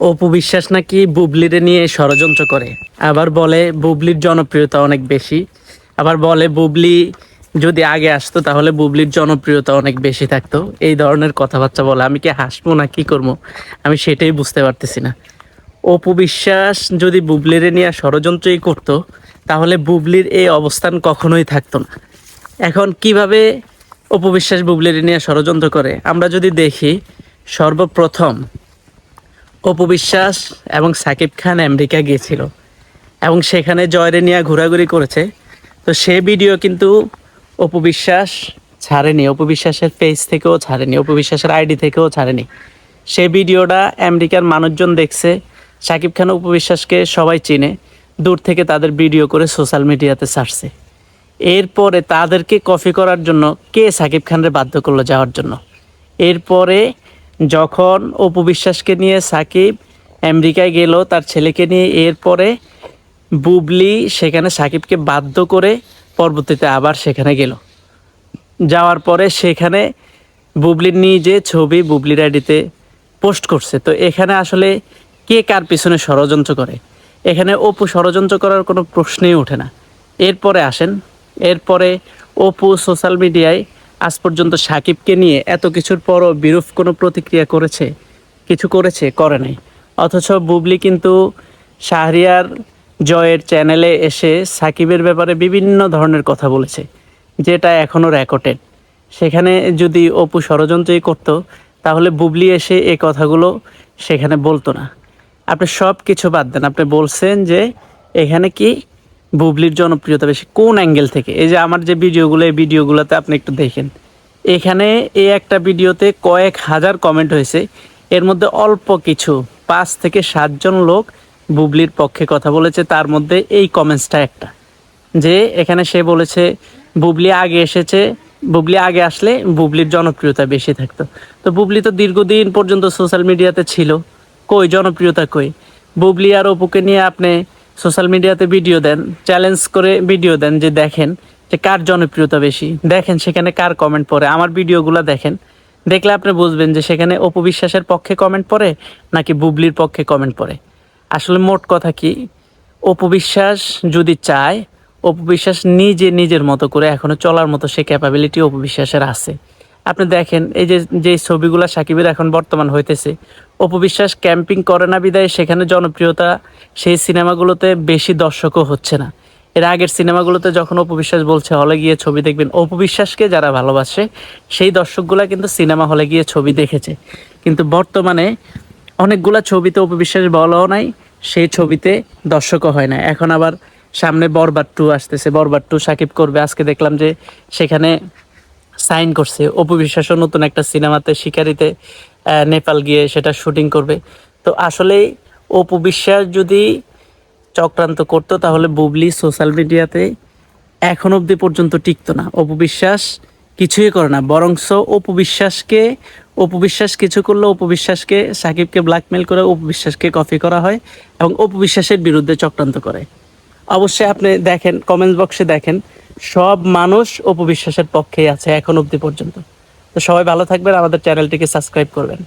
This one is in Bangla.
অপু বিশ্বাস নাকি বুবলিরে নিয়ে ষড়যন্ত্র করে, আবার বলে বুবলির জনপ্রিয়তা অনেক বেশি, আবার বলে বুবলি যদি আগে আসতো তাহলে বুবলির জনপ্রিয়তা অনেক বেশি থাকতো। এই ধরনের কথাবার্তা বলে, আমি কি হাসবো না কি করবো আমি সেটাই বুঝতে পারতেছি না। অপু বিশ্বাস যদি বুবলিরে নিয়ে ষড়যন্ত্রই করতো তাহলে বুবলির এই অবস্থান কখনোই থাকতো না। এখন কিভাবে অপু বিশ্বাস বুবলিরে নিয়ে ষড়যন্ত্র করে আমরা যদি দেখি, সর্বপ্রথম অপু বিশ্বাস এবং সাকিব খান আমেরিকা গিয়েছিল এবং সেখানে জয়রে নিয়ে ঘোরাঘুরি করেছে। তো সে ভিডিও কিন্তু অপু বিশ্বাস ছাড়েনি, অপু বিশ্বাসের পেজ থেকেও ছাড়েনি, অপু বিশ্বাসের আইডি থেকেও ছাড়েনি। সে ভিডিওটা আমেরিকার মানুষজন দেখছে। সাকিব খান অপু বিশ্বাসকে সবাই চিনে, দূর থেকে তাদের ভিডিও করে সোশ্যাল মিডিয়াতে ছাড়ছে। এরপরে তাদেরকে কপি করার জন্য কে সাকিব খানরে বাধ্য করলো যাওয়ার জন্য? এরপরে যখন অপু বিশ্বাসকে নিয়ে সাকিব আমেরিকায় গেল তার ছেলেকে নিয়ে, এরপরে বুবলি সেখানে সাকিবকে বাধ্য করে পরবর্তীতে আবার সেখানে গেল। যাওয়ার পরে সেখানে বুবলির নিজে ছবি বুবলির আইডিতে পোস্ট করছে। তো এখানে আসলে কে কার পিছনে ষড়যন্ত্র করে? এখানে অপু ষড়যন্ত্র করার কোনো প্রশ্নই ওঠে না। এরপরে আসেন, এরপরে অপু সোশ্যাল মিডিয়ায় আজ পর্যন্ত সাকিবকে নিয়ে এত কিছুর পরও বিরূপ কোনো প্রতিক্রিয়া করেছে? কিছু করেছে? করে নাই। অথচ বুবলি কিন্তু শাহরিয়ার জয়ের চ্যানেলে এসে সাকিবের ব্যাপারে বিভিন্ন ধরনের কথা বলেছে, যেটা এখনও রেকর্ডেড। সেখানে যদি অপু ষড়যন্ত্রই করতো তাহলে বুবলি এসে এই কথাগুলো সেখানে বলতো না। আপনি সব কিছু বাদ দেন, আপনি বলছেন যে এখানে কি বুবলির জনপ্রিয়তা বেশি, কোন অ্যাঙ্গেল থেকে? এই যে আমার যে ভিডিওগুলো, এই ভিডিওগুলোতে আপনি একটু দেখেন, এখানে এই একটা ভিডিওতে কয়েক হাজার কমেন্ট হয়েছে। এর মধ্যে অল্প কিছু 5 থেকে 7 জন লোক বুবলির পক্ষে কথা বলেছে। তার মধ্যে এই কমেন্টসটা একটা, যে এখানে সে বলেছে বুবলি আগে এসেছে, বুবলি আগে আসলে বুবলির জনপ্রিয়তা বেশি থাকতো। তো বুবলি তো দীর্ঘদিন পর্যন্ত সোশ্যাল মিডিয়াতে ছিল, কই জনপ্রিয়তা কই? বুবলি আর অপুকে নিয়ে আপনি সোশ্যাল মিডিয়াতে ভিডিও দেন, চ্যালেঞ্জ করে ভিডিও দেন যে দেখেন যে কার জনপ্রিয়তা বেশি, দেখেন সেখানে কার কমেন্ট পড়ে। আমার ভিডিওগুলো দেখেন, দেখলে আপনি বুঝবেন যে সেখানে অপু বিশ্বাসের পক্ষে কমেন্ট পড়ে নাকি বুবলির পক্ষে কমেন্ট পড়ে। আসলে মোট কথা কি, অপু বিশ্বাস যদি চায়, অপু বিশ্বাস নিজে নিজের মতো করে এখনো চলার মতো সে ক্যাপাবিলিটি অপু বিশ্বাসের আছে। আপনি দেখেন এই যে যে ছবিগুলো সাকিবের এখন বর্তমান হইতেছে, অপু বিশ্বাস ক্যাম্পিং করে না বিদায় সেখানে জনপ্রিয়তা সেই সিনেমাগুলোতে বেশি দর্শকও হচ্ছে না। এর আগের সিনেমাগুলোতে যখন অপু বিশ্বাস বলছে হলে গিয়ে ছবি দেখবেন, অপু বিশ্বাসকে যারা ভালোবাসে সেই দর্শকগুলা কিন্তু সিনেমা হলে গিয়ে ছবি দেখেছে। কিন্তু বর্তমানে অনেকগুলা ছবিতে অপু বিশ্বাস বলাও নাই, সেই ছবিতে দর্শকও হয় না। এখন আবার সামনে বরবাদ 2 আসতেছে, বরবাদ 2 সাকিব করবে। আজকে দেখলাম যে সেখানে সাইন করছে অপু বিশ্বাসও নতুন একটা সিনেমাতে শিকারিতে নেপাল গিয়ে সেটা শুটিং করবে। তো আসলে অপু বিশ্বাস যদি চক্রান্ত করতো তাহলে বুবলি সোশ্যাল মিডিয়াতে এখন অবধি পর্যন্ত টিকতো না। অপু বিশ্বাস কিছুই করে না, বরংস অপু বিশ্বাস কিছু করলে অপু বিশ্বাসকে সাকিবকে ব্ল্যাকমেল করে অপু বিশ্বাসকে কপি করা হয় এবং অপু বিশ্বাসের বিরুদ্ধে চক্রান্ত করে। অবশ্যই আপনি দেখেন, কমেন্ট বক্সে দেখেন, সব মানুষ অপু বিশ্বাসের পক্ষেই আছে এখন অবধি পর্যন্ত। তো সবাই ভালো থাকবেন, আমাদের চ্যানেলটিকে সাবস্ক্রাইব করবেন।